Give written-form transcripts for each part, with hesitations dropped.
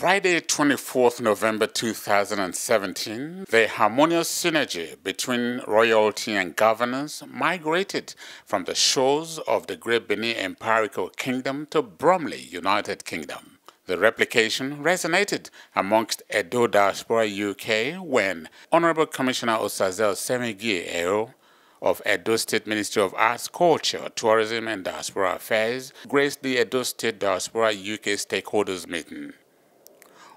Friday, 24th November 2017, the harmonious synergy between royalty and governance migrated from the shores of the Great Benin Empirical Kingdom to Bromley, United Kingdom. The replication resonated amongst Edo Diaspora UK when Honorable Commissioner Osaze Osemwegie-Ero of Edo State Ministry of Arts, Culture, Tourism and Diaspora Affairs graced the Edo State Diaspora UK Stakeholders Meeting.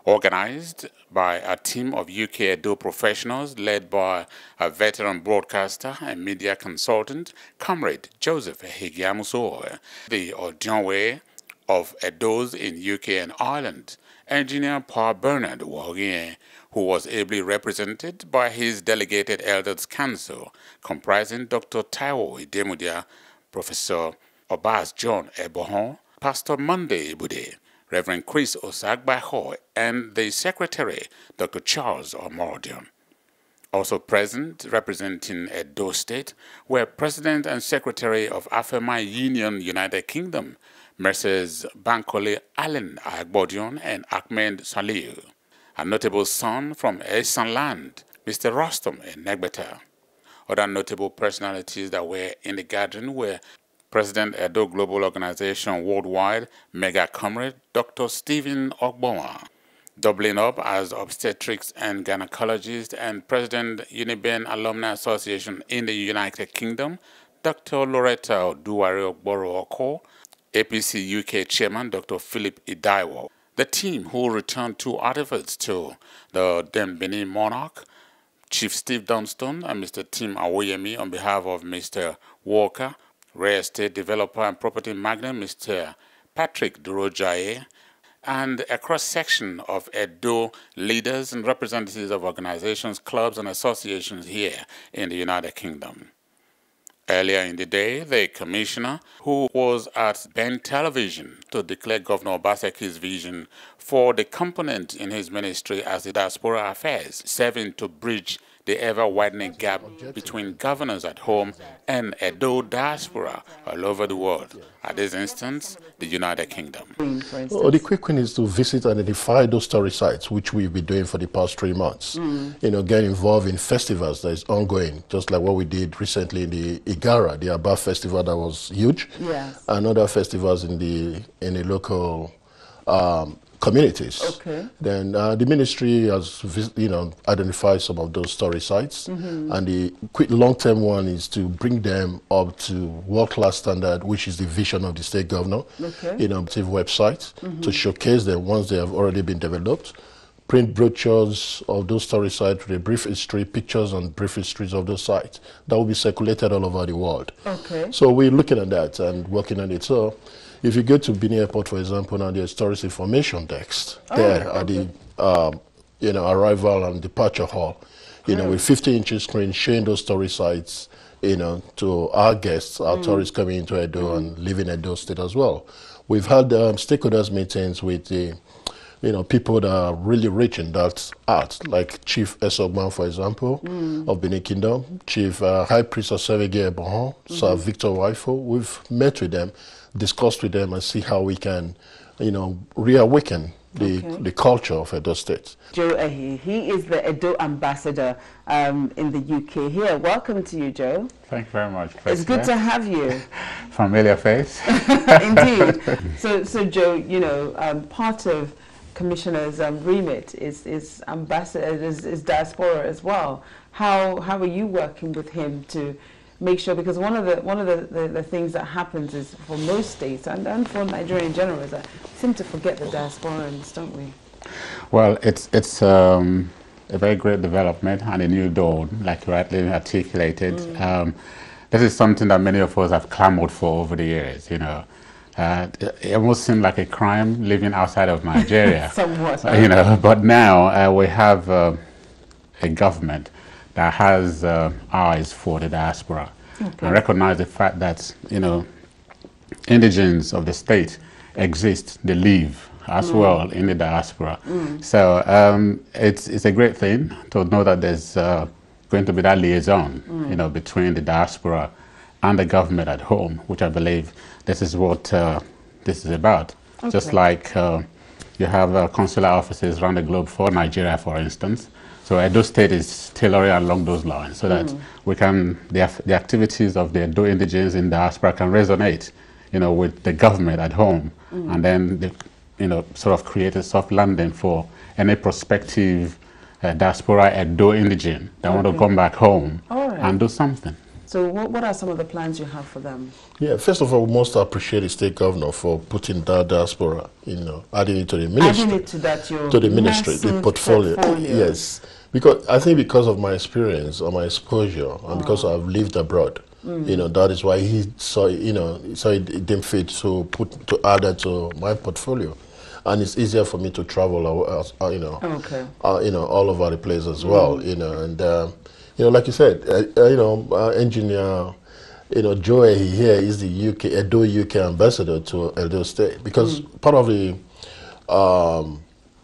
Organized by a team of UK Edo professionals led by a veteran broadcaster and media consultant, Comrade Joseph Ehigiamuso, the Odionwe of Edos in UK and Ireland, Engineer Paul Bernard Wogien, who was ably represented by his delegated Elders Council, comprising Dr. Taiwo Idemudia, Professor Obas John Ebohon, Pastor Monday Ibude, Reverend Chris Osagbaho, and the Secretary, Dr. Charles Omordion. Also present, representing Edo State, were President and Secretary of Afema Union United Kingdom, Messrs. Bankole Allen Agbodion and Ahmed Saliu. A notable son from Esanland, Mr. Rostom Enegbeta. Other notable personalities that were in the gathering were President Edo Global Organization Worldwide, Mega Comrade Dr. Stephen Ogbowa, doubling up as obstetrics and gynecologist and President Uniben Alumni Association in the United Kingdom, Dr. Loretta Oduwari Ogboro Oko, APC UK Chairman Dr. Philip Idaiwo. The team who returned two artifacts to the Benin monarch, Chief Steve Dunstone and Mr. Tim Awoyemi on behalf of Mr. Walker, real estate developer and property magnate Mr. Patrick Durojaye, and a cross-section of Edo leaders and representatives of organizations, clubs, and associations here in the United Kingdom. Earlier in the day, the commissioner, who was at Ben Television to declare Governor Obaseki's vision for the component in his ministry as the Diaspora Affairs, serving to bridge the ever-widening gap between governors at home and Edo diaspora all over the world, at this instance, the United Kingdom. Well, the quick one is to visit and identify those story sites, which we've been doing for the past 3 months. You know, get involved in festivals that is ongoing, just like what we did recently in the Igara, the Aba festival that was huge, and other festivals in the local communities. Okay. Then the ministry has, identified some of those story sites, and the quick long-term one is to bring them up to world-class standard, which is the vision of the state governor. Okay. Website to showcase them once they have already been developed. Print brochures of those story sites with a brief history, pictures and brief histories of those sites. That will be circulated all over the world. Okay. So we're looking at that and working on it. So if you go to Benin Airport, for example, now there's tourist information desk there at the arrival and departure hall, with 50-inch screen showing those story sites, to our guests, our tourists coming into Edo and living in Edo State as well. We've had stakeholders meetings with the people that are really rich in that art, like Chief Esogban, for example, of Benin Kingdom, Chief High Priest Osaze-Osemwegie-Ero, Sir Victor Waifo. We've met with them, discussed with them, and see how we can, reawaken the culture of Edo State. Joe Ehi, he is the Edo ambassador in the UK here. Welcome to you, Joe. Thank you very much. It's good to have you. Familiar face. Indeed. So Joe, part of Commissioner's remit is ambassador, is diaspora as well. How are you working with him to make sure, because one of the things that happens is for most states and for Nigeria in general is that we seem to forget the diasporans, don't we? Well, it's a very great development and a new dawn, like you rightly articulated. This is something that many of us have clamored for over the years, it almost seemed like a crime living outside of Nigeria. Somewhat. But now we have a government that has eyes for the diaspora, and recognize the fact that, indigenes of the state exist, they live as well in the diaspora. So it's a great thing to know that there's going to be that liaison, between the diaspora and the government at home, which I believe this is what this is about. Just like You have consular offices around the globe for Nigeria, for instance. So Edo State is tailoring along those lines so that we can, the activities of the Edo Indigenes in diaspora can resonate, with the government at home, and then, sort of create a soft landing for any prospective diaspora Edo Indigene that want to come back home and do something. So what are some of the plans you have for them? Yeah, first of all, we must appreciate the state governor for putting that diaspora, adding it to the ministry. Adding it to that, to the ministry, the portfolio. Yes, because I think because of my experience or my exposure, and because I've lived abroad, that is why he saw, so it deemed fit to add that to my portfolio, and it's easier for me to travel, all over the place as well, and. Like you said, engineer, Joe here is the Edo UK ambassador to Edo State, because part of the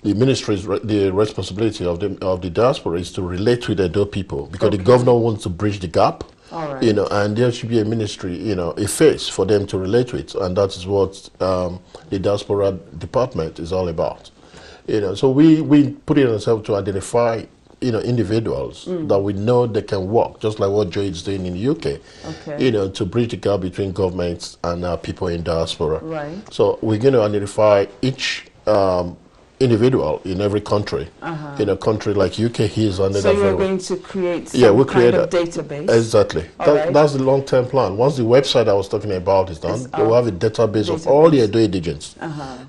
ministry's the responsibility of the diaspora is to relate with the Edo people, because the governor wants to bridge the gap. And there should be a ministry, a face for them to relate with, and that is what the diaspora department is all about. So we put it on ourselves to identify individuals that we know they can work, just like what Joe is doing in the UK, to bridge the gap between governments and people in diaspora. Right. So we're going to identify each individual in every country. In a country like UK, he's under so that. So you're going to create some we'll create a database? Exactly. That's the long-term plan. Once the website I was talking about is done, they will have a database of all the Edo Indigenes,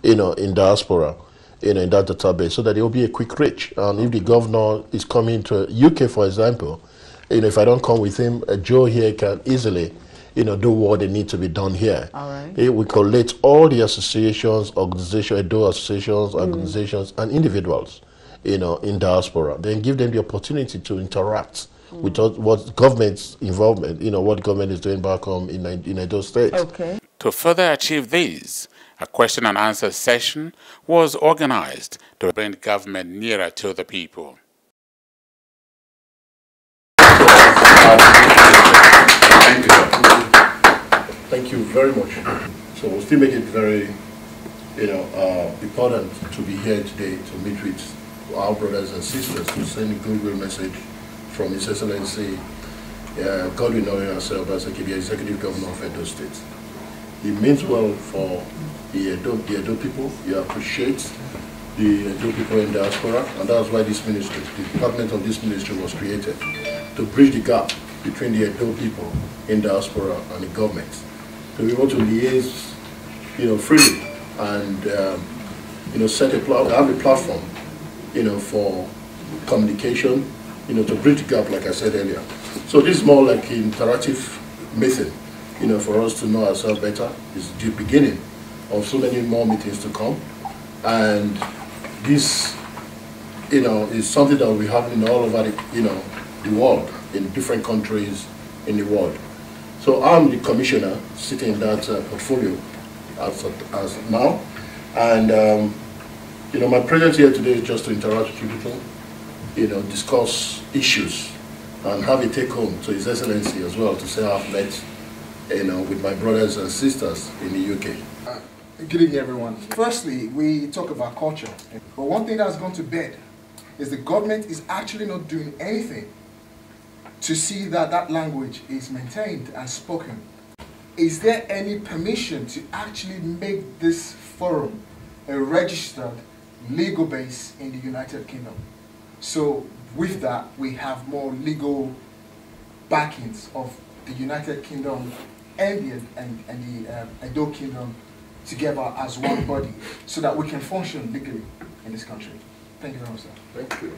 in diaspora. In that database, so that it will be a quick reach. And if the governor is coming to UK, for example, if I don't come with him, Joe here can easily, do what they need to be done here. We collate all the associations, Edo associations, organizations, and individuals, in diaspora. Then give them the opportunity to interact with what government's involvement, what government is doing back home in Edo State. To further achieve these, a question and answer session was organized to bring government nearer to the people. Thank you. Thank you very much. So we'll still make it very, important to be here today to meet with our brothers and sisters to send a goodwill message from His Excellency Godwin Obaseki, the Executive Governor of Edo State. It means well for the Edo people. You appreciate the Edo people in diaspora, and that's why this ministry, the department of this ministry was created, to bridge the gap between the Edo people in diaspora and the government. So we want to liaise, freely and, have a platform, for communication, to bridge the gap, like I said earlier. So this is more like an interactive method, for us to know ourselves better. It's the beginning of so many more meetings to come, and this, is something that we have in all over the world, in different countries in the world. So I'm the commissioner sitting in that portfolio as now, and my presence here today is just to interact with you people, discuss issues, and have a take home to His Excellency as well to say I've met, with my brothers and sisters in the UK. Good evening, everyone. Firstly, we talk about culture. But one thing that's gone to bed is the government is actually not doing anything to see that that language is maintained and spoken. Is there any permission to actually make this forum a registered legal base in the United Kingdom? So with that, we have more legal backings of the United Kingdom and the Edo Kingdom together as one body, so that we can function legally in this country. Thank you very much, sir. Thank you.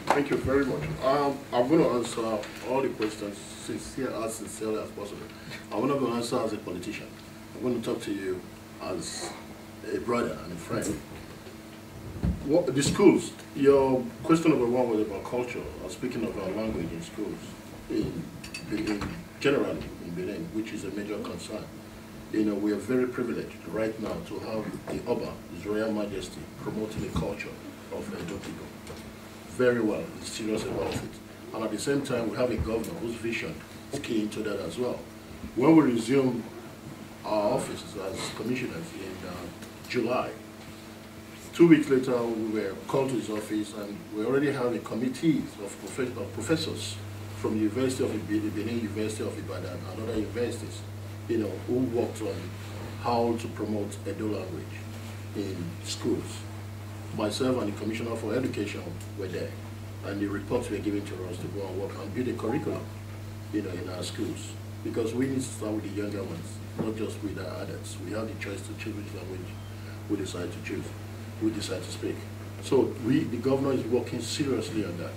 Thank you very much. I'm going to answer all the questions as sincerely as possible. I'm not going to answer as a politician. I'm going to talk to you as a brother and a friend. The schools, your question number one was about culture, speaking of our language in schools, generally in Benin, which is a major concern. We are very privileged right now to have the Oba, His Royal Majesty, promoting the culture of Edo people. Very well, he's serious about it. And at the same time, we have a governor whose vision is key into that as well. When we resume our office as commissioners in July. 2 weeks later, we were called to his office, and we already have a committee of professors from the University of Benin, University of Ibadan, and other universities, who worked on how to promote Edo language in schools. Myself and the Commissioner for Education were there, and the reports were given to us to go and work and build a curriculum, in our schools, because we need to start with the younger ones, not just with the adults. We have the choice to choose which language we decide to choose, we decide to speak. So the governor is working seriously on that.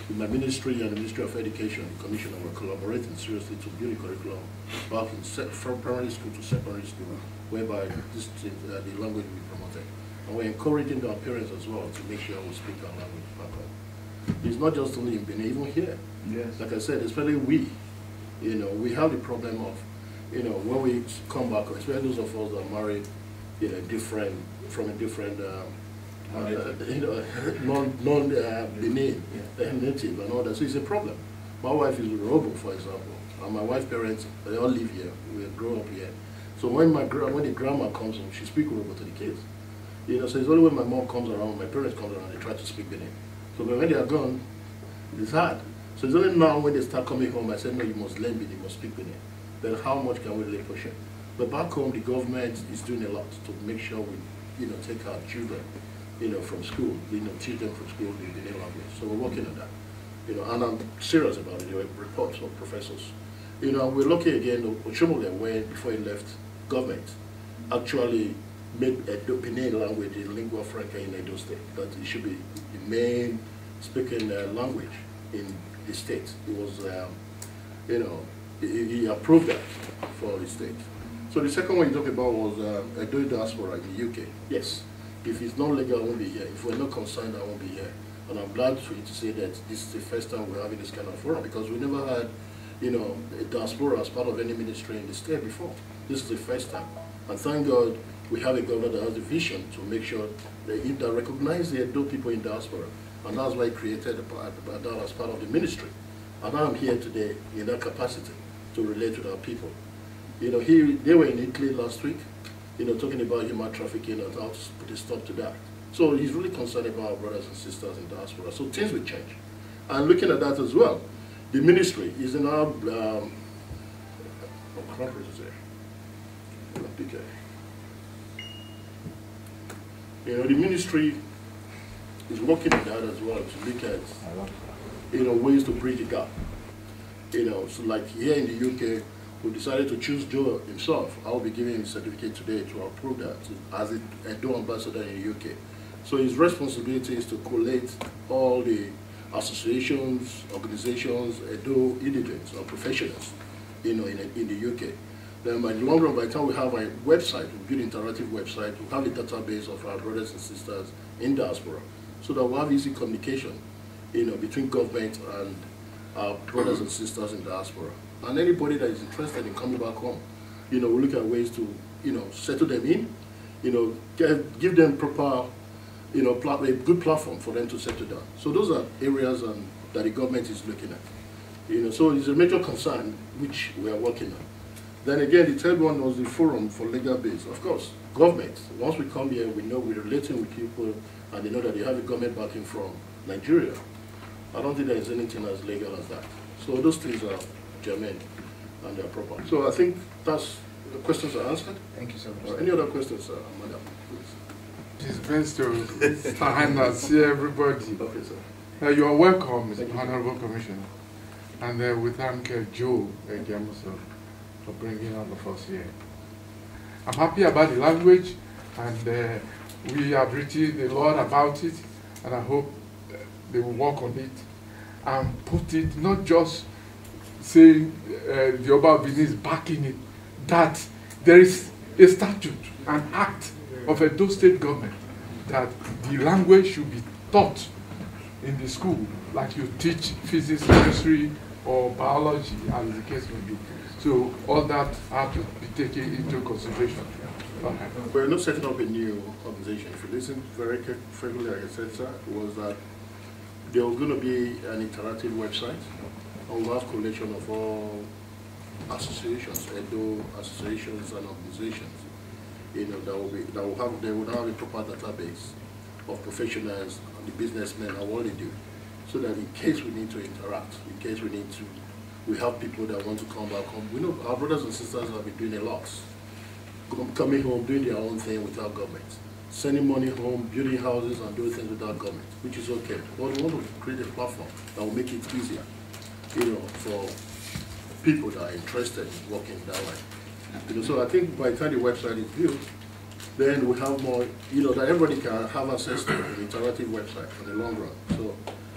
With my ministry and the Ministry of Education, the Commissioner, were collaborating seriously to build a curriculum back from primary school to secondary school, whereby the language will be promoted. And we're encouraging our parents as well to make sure we speak our language back home. It's not just only in Benin, even here. Yes. Like I said, especially we have the problem of, when we come back, especially those of us that are married, from a different, non-Benin native and all that. So it's a problem. My wife is Robo, for example, and my wife's parents, they all live here. We grew up here. So when the grandma comes home, she speaks Robo to the kids. So it's only when my mom comes around, my parents come around, they try to speak Benin. So when they are gone, it's hard. So it's only now when they start coming home, I said, no, you must learn Benin, you must speak Benin. Then how much can we really push it? But back home, the government is doing a lot to make sure we, take our children, from school, teach them from school the Benin language. So we're working on that, and I'm serious about it. There were reports of professors. We're lucky again, Oshomole, where before he left government, actually made Edo Benin language the lingua franca in Edo State, that it should be the main speaking language in the state. It was, he approved that for the state. So the second one you talked about was Edo Diaspora in the UK. Yes, if it's not legal, I won't be here. If we're not concerned, I won't be here. And I'm glad for you to say that this is the first time we're having this kind of forum, because we never had, a diaspora as part of any ministry in the state before. This is the first time. And thank God we have a governor that has a vision to make sure that recognize the Edo people in diaspora. And that's why he created that as part of the ministry. And I'm here today in that capacity to relate with our people. They were in Italy last week, talking about human trafficking and how to put a stop to that. So he's really concerned about our brothers and sisters in diaspora. So things will change. And looking at that as well, the ministry is in our, the ministry is working on that as well to look at, ways to bridge the gap. So like here in the UK, we decided to choose Joe himself. I'll be giving him a certificate today to approve that as an Edo ambassador in the UK. So his responsibility is to collate all the associations, organizations, Edo Indigenes or professionals, in the UK. Then by the long run, by the time we have a website, we build an interactive website, we have a database of our brothers and sisters in diaspora, so that we have easy communication, between government and our brothers and sisters in diaspora. And anybody that is interested in coming back home, we look at ways to, settle them in, give them proper, a good platform for them to settle down. So those are areas that the government is looking at. So it's a major concern which we are working on. Then again, the third one was the forum for legal base. Of course, government, once we come here, we know we're relating with people and they know that they have a government backing from Nigeria. I don't think there is anything as legal as that. So those things are germane and they're proper. So I think that's the questions are answered. Thank you so much. Any other questions, madam? It's best to stand and see everybody. Okay, sir. You are welcome, Mr. Honorable Commissioner. And we thank Joe Jameson for bringing all of us here. I'm happy about the language, and we have written a lot about it, and I hope they will work on it and put it, not just saying the Oba of Benin is backing it, that there is a statute, an act of Edo State government that the language should be taught in the school, like you teach physics, chemistry, or biology, as the case may be. So all that have to be taken into consideration. We're not setting up a new organization. If you listen very carefully, like I said, sir, was that there was going to be an interactive website. We'll have collation of all associations, Edo associations and organizations, you know, they will have a proper database of professionals, the businessmen and what they do, so that in case we need to interact, in case we have people that want to come back home. We know our brothers and sisters have been doing a lot, coming home, doing their own thing without government, sending money home, building houses and doing things without government, which is okay. But we want to create a platform that will make it easier, you know, for people that are interested in working that way. You know, so I think by the time the website is built, then we have more, you know, that everybody can have access to an interactive website for the long run. So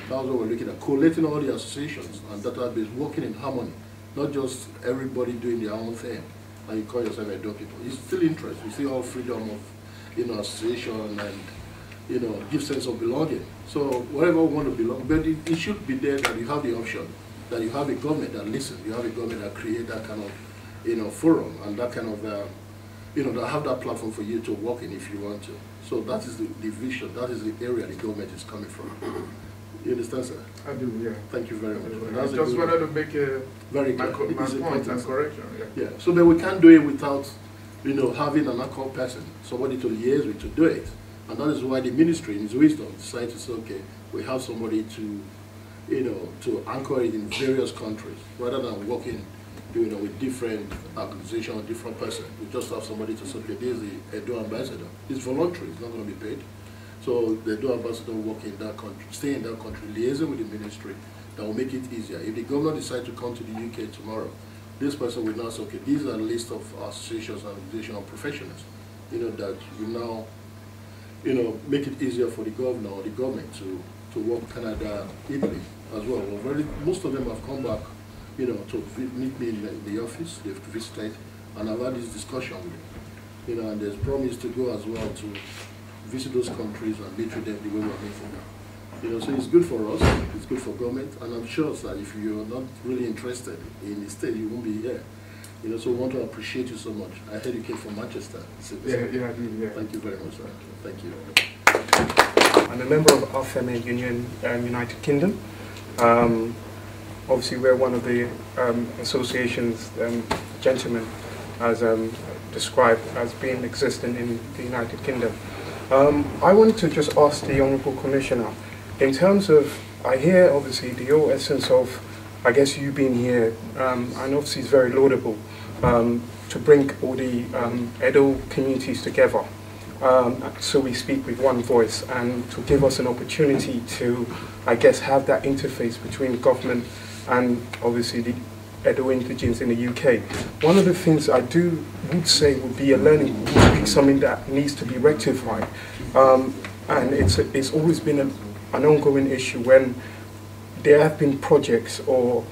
that's what we're looking at, collating all the associations and database, working in harmony, not just everybody doing their own thing, and you call yourself Edo people. It's still interest, we see all freedom of, you know, association and, you know, give sense of belonging. So wherever we want to belong, but it should be there that you have the option, that you have a government that listens, you have a government that create that kind of, you know, forum and that kind of, you know, that have that platform for you to work in if you want to. So that is the vision, that is the area the government is coming from. You understand, sir? I do, yeah. Thank you very much. I just wanted to make a very my point and correction. Yeah. So that we can't do it without, you know, having an anchor person, somebody to liaise with to do it. And that is why the ministry, in its wisdom, decided to say, okay, we have somebody to, you know, to anchor it in various countries, rather than working, you know, with different organizations or different persons. We just have somebody to say, okay, this is the Edo ambassador. It's voluntary, it's not going to be paid. So the Edo ambassador will work in that country, stay in that country, liaison with the ministry, that will make it easier. If the governor decides to come to the UK tomorrow, this person will now say, okay, these are a list of associations and organizational professionals, you know, that will now, you know, make it easier for the governor or the government to work Canada, Italy as well. Most of them have come back, you know, to meet me in the office. They've visited, and I've had this discussion with them, you know, and there's promise to go as well to visit those countries and meet with them the way we're meeting now. You know, so it's good for us, it's good for government, and I'm sure that if you're not really interested in the state, you won't be here. You know, so we want to appreciate you so much. I heard you came from Manchester. Yeah, I do, yeah. Thank you very much, sir. Thank you. I'm a member of AFMA Union United Kingdom. Obviously, we're one of the associations, gentlemen, as described as being existing in the United Kingdom. I wanted to just ask the Honourable Commissioner, in terms of, I hear obviously the whole essence of, I guess you being here, and obviously it's very laudable, to bring all the Edo communities together, so we speak with one voice, and to give us an opportunity to, I guess, have that interface between government and obviously the Edo Indigenes in the UK. One of the things I would say would be a learning, would be something that needs to be rectified, and it's always been an ongoing issue when there have been projects or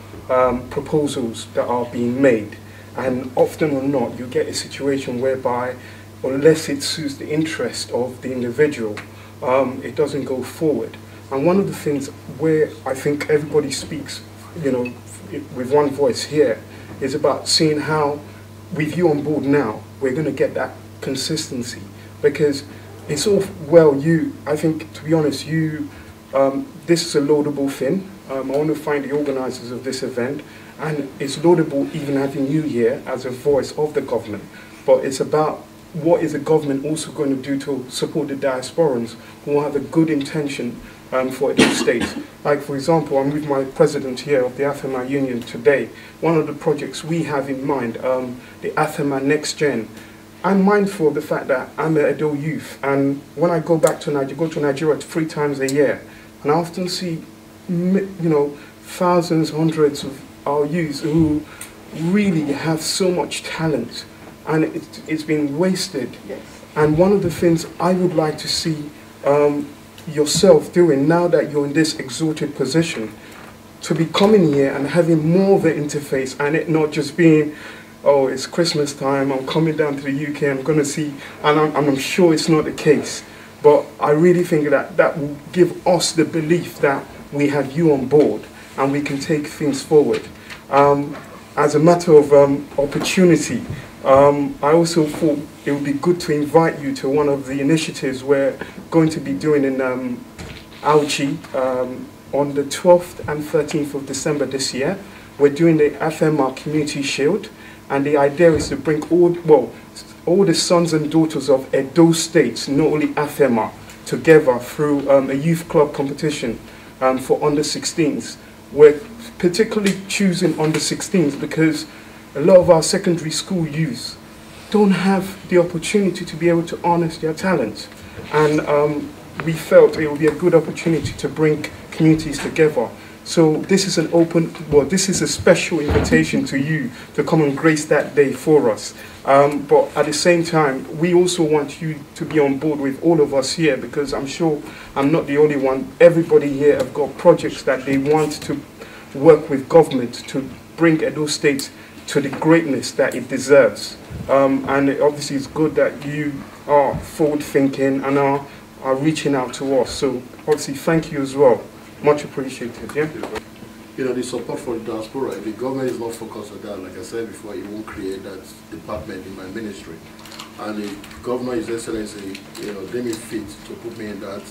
proposals that are being made, and often or not you get a situation whereby, unless it suits the interest of the individual, it doesn't go forward. And one of the things where I think everybody speaks, you know, with one voice here, is about seeing how, with you on board now, we're going to get that consistency. Because it's all well, I think, to be honest, this is a laudable thing. I want to find the organisers of this event, and it's laudable even having you here as a voice of the government. But it's about what is the government also going to do to support the diasporans who have a good intention for Edo States. Like, for example, I'm with my president here of the AFMA Union today. One of the projects we have in mind, the AFMA Next Gen. I'm mindful of the fact that I'm an Edo youth, and when I go back to Nigeria 3 times a year, and I often see, you know, thousands, hundreds of our youths who really have so much talent, and it's been wasted. Yes. And one of the things I would like to see yourself doing, now that you're in this exalted position, to be coming here and having more of an interface, and it not just being, oh, it's Christmas time, I'm coming down to the UK, I'm going to see, and I'm sure it's not the case, but I really think that will give us the belief that we have you on board and we can take things forward. As a matter of opportunity, I also thought it would be good to invite you to one of the initiatives we're going to be doing in Auchi on the 12th and 13th of December this year. we're doing the FMR Community Shield, and the idea is to bring all the sons and daughters of Edo States, not only FMR, together through a youth club competition for under 16s. We're particularly choosing under 16s because a lot of our secondary school youth don't have the opportunity to be able to harness their talent. And we felt it would be a good opportunity to bring communities together. So this is this is a special invitation to you to come and grace that day for us. But at the same time, we also want you to be on board with all of us here, because I'm sure I'm not the only one. Everybody here have got projects that they want to work with government to bring Edo State to the greatness that it deserves. And obviously it's good that you are forward-thinking and are reaching out to us. So obviously thank you as well. Much appreciated. Yeah. You know, the support for the diaspora, if the government is not focused on that, like I said before, it won't create that department in my ministry. And the governor, His Excellency, you know, deemed it fit to put me in that,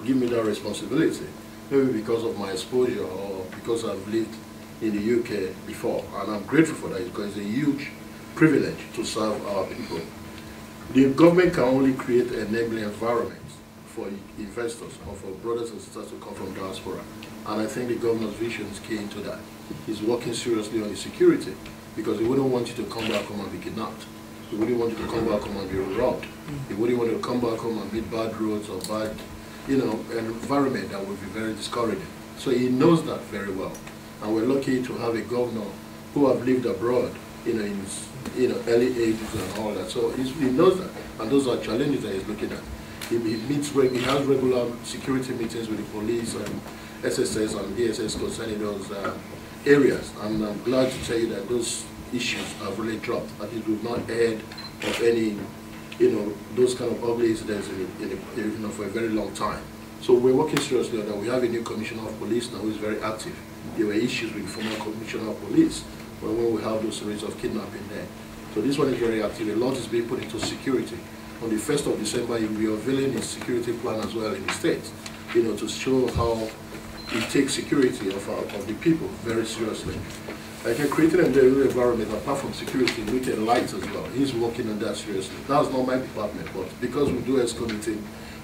give me that responsibility. Maybe because of my exposure or because I've lived in the UK before. And I'm grateful for that, because it's a huge privilege to serve our people. The government can only create an enabling environment for investors or for brothers and sisters to come from diaspora. And I think the governor's vision is key into that. He's working seriously on the security, because he wouldn't want you to come back home and be kidnapped. He wouldn't want you to come back home and be robbed. He wouldn't want you to come back home and meet bad roads or bad, you know, an environment that would be very discouraging. So he knows that very well. And we're lucky to have a governor who have lived abroad, you know, in his early ages and all that. So he knows that, and those are challenges that he's looking at. He has regular security meetings with the police and SSS and DSS concerning those areas. And I'm glad to tell you that those issues have really dropped. At least we've not heard of any, you know, those kind of ugly incidents for a very long time. So we're working seriously on that. We have a new commissioner of police now who is very active. There were issues with the former commissioner of police when we have those series of kidnapping there. So this one is very active. A lot is being put into security. On the 1st of December, he will be unveiling his security plan as well in the state, you know, to show how he takes security of the people very seriously. Like creating an environment apart from security, looking at lights as well. He's working on that seriously. That's not my department, but because we do committee,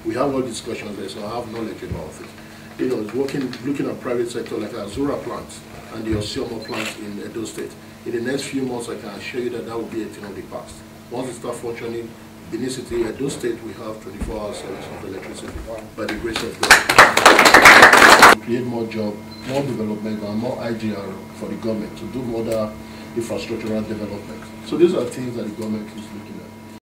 we have all discussions there, so I have knowledge about it. You know, looking at private sector like Azura plants and the Osiomo plants in Edo State. In the next few months, I can assure you that that will be a thing of the past. Once it starts functioning, Benin City, Edo State, we have 24-hour service of electricity by the grace of God. Create more jobs, more development, and more IGR for the government to do more infrastructural development. So these are things that the government is looking at.